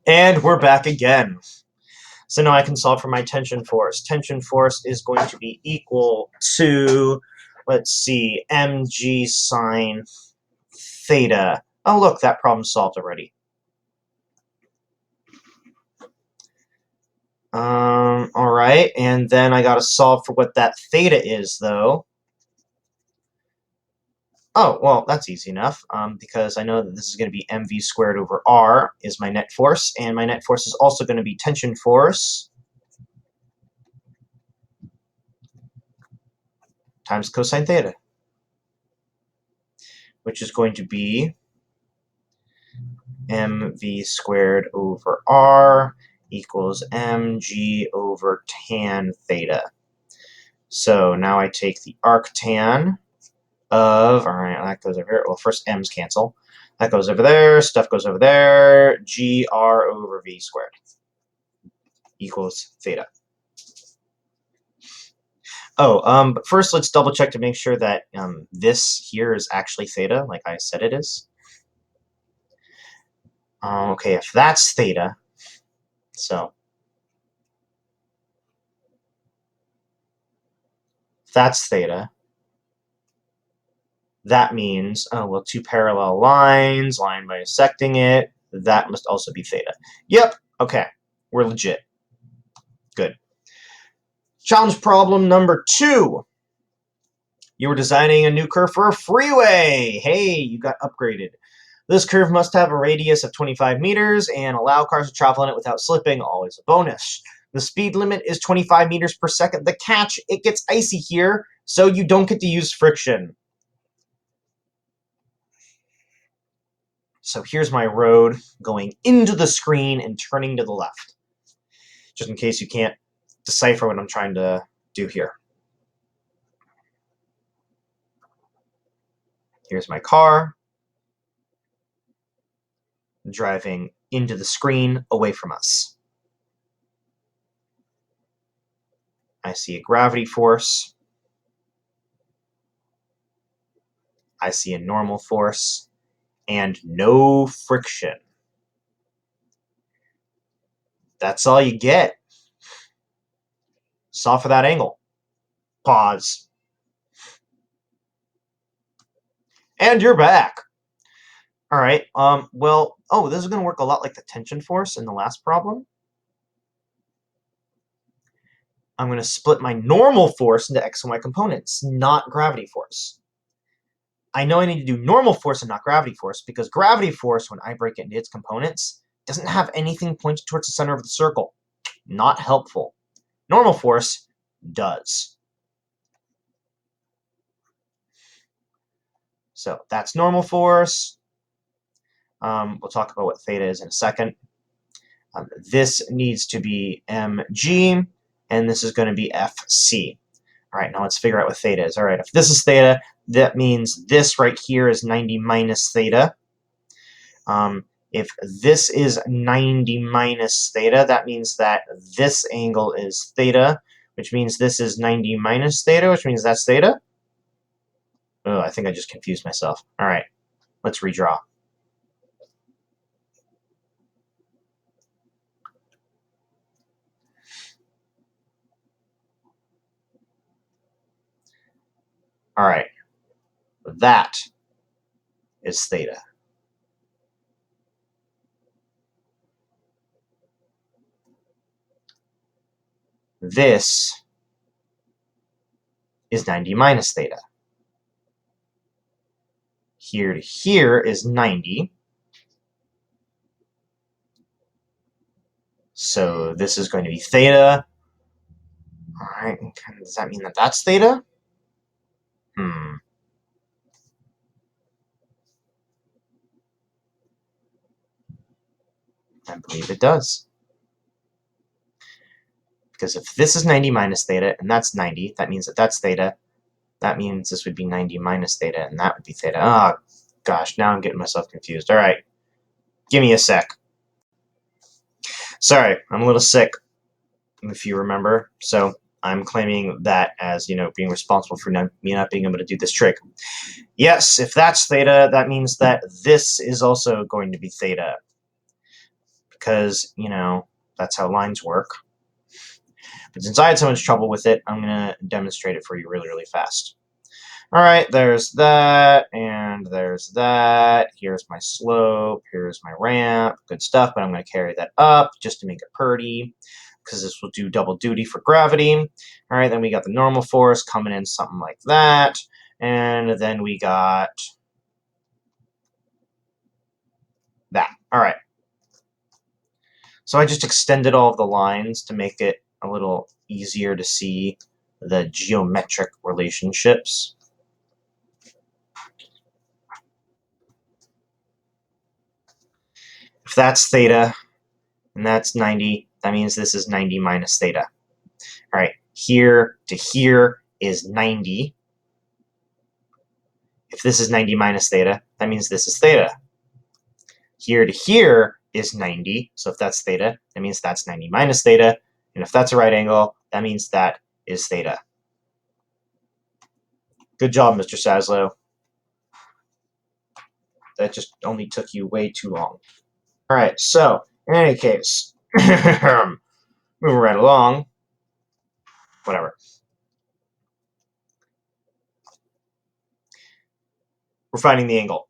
And we're back again. So now I can solve for my tension force. Tension force is going to be equal to, let's see, mg sine theta. Oh, look, that problem's solved already. All right, and then I got to solve for what that theta is, though. Oh, well, that's easy enough, because I know that this is going to be mv squared over r is my net force, and my net force is also going to be tension force times cosine theta, which is going to be mv squared over r equals mg over tan theta. So now I take the arctan of, all right, that goes over here. Well, first m's cancel. That goes over there, stuff goes over there, gr over v squared equals theta. Oh, but first let's double check to make sure that this here is actually theta, like I said it is. Okay, if that's theta, so if that's theta, that means, oh, well, two parallel lines, line bisecting it, that must also be theta. Yep, okay, we're legit. Good. Challenge problem number 2. You were designing a new curve for a freeway. Hey, you got upgraded. This curve must have a radius of 25 meters and allow cars to travel in it without slipping, always a bonus. The speed limit is 25 meters per second. The catch, it gets icy here, so you don't get to use friction. So here's my road going into the screen and turning to the left, just in case you can't decipher what I'm trying to do here. Here's my car driving into the screen away from us. I see a gravity force. I see a normal force and no friction. That's all you get. Solve for that angle. Pause. And you're back. All right. Well, oh, this is going to work a lot like the tension force in the last problem. I'm going to split my normal force into x and y components, not gravity force. I know I need to do normal force and not gravity force because gravity force, when I break it into its components, doesn't have anything pointed towards the center of the circle. Not helpful. Normal force does. So that's normal force. We'll talk about what theta is in a second. This needs to be mg, and this is going to be fc. All right, now let's figure out what theta is. All right, if this is theta, that means this right here is 90 minus theta. If this is 90 minus theta, that means that this angle is theta, which means this is 90 minus theta, which means that's theta. Oh, I think I just confused myself. All right, let's redraw. All right, that is theta. This is 90 minus theta. Here to here is 90. So this is going to be theta. All right, does that mean that that's theta? I believe it does. Because if this is 90 minus theta, and that's 90, that means that that's theta. That means this would be 90 minus theta, and that would be theta. Oh, gosh, now I'm getting myself confused. All right, give me a sec. Sorry, I'm a little sick, if you remember. So I'm claiming that as, being responsible for me not being able to do this trick. Yes, if that's theta, that means that this is also going to be theta. because, you know, that's how lines work. But since I had so much trouble with it, I'm going to demonstrate it for you really, really fast. All right, there's that, and there's that. Here's my slope, here's my ramp, good stuff, but I'm going to carry that up just to make it pretty, because this will do double duty for gravity. All right, then we got the normal force coming in something like that, and then we got that. All right. So I just extended all of the lines to make it a little easier to see the geometric relationships. If that's theta, and that's 90, that means this is 90 minus theta. All right, here to here is 90. If this is 90 minus theta, that means this is theta. Here to here is 90, so if that's theta, that means that's 90 minus theta, and if that's a right angle, that means that is theta. Good job, Mr. Saslow. That just only took you way too long. All right, so in any case, moving right along, whatever. We're finding the angle.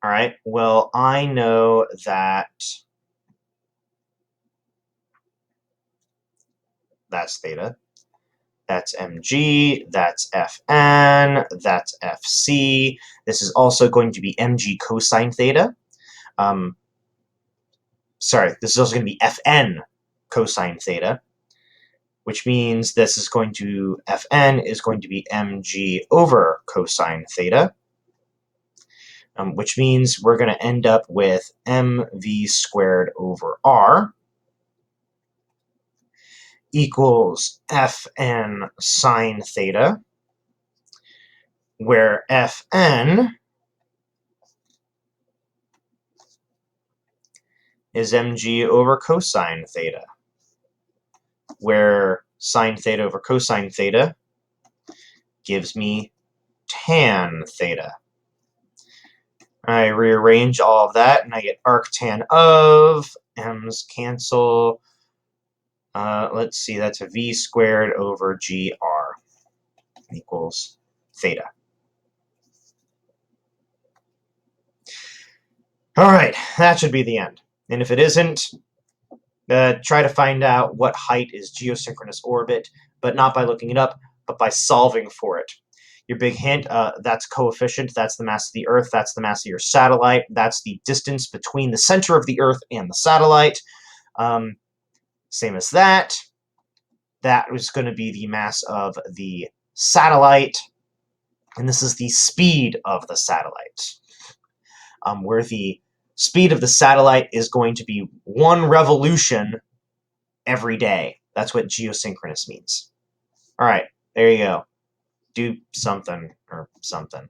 All right, well, I know that that's theta, that's mg, that's fn, that's fc. This is also going to be mg cosine theta. Sorry, this is also going to be fn cosine theta, which means this is going to, fn is going to be mg over cosine theta, which means we're going to end up with mv squared over r equals fn sine theta, where fn is mg over cosine theta, where sine theta over cosine theta gives me tan theta. I rearrange all of that, and I get arctan of, m's cancel. Let's see, that's a v squared over gr equals theta. All right, that should be the end. And if it isn't, try to find out what height is geosynchronous orbit, but not by looking it up, but by solving for it. Your big hint, that's coefficient, that's the mass of the Earth, that's the mass of your satellite, that's the distance between the center of the Earth and the satellite. Same as that. That is going to be the mass of the satellite, and this is the speed of the satellite, where the speed of the satellite is going to be 1 revolution every day. That's what geosynchronous means. All right, there you go. Do something or something.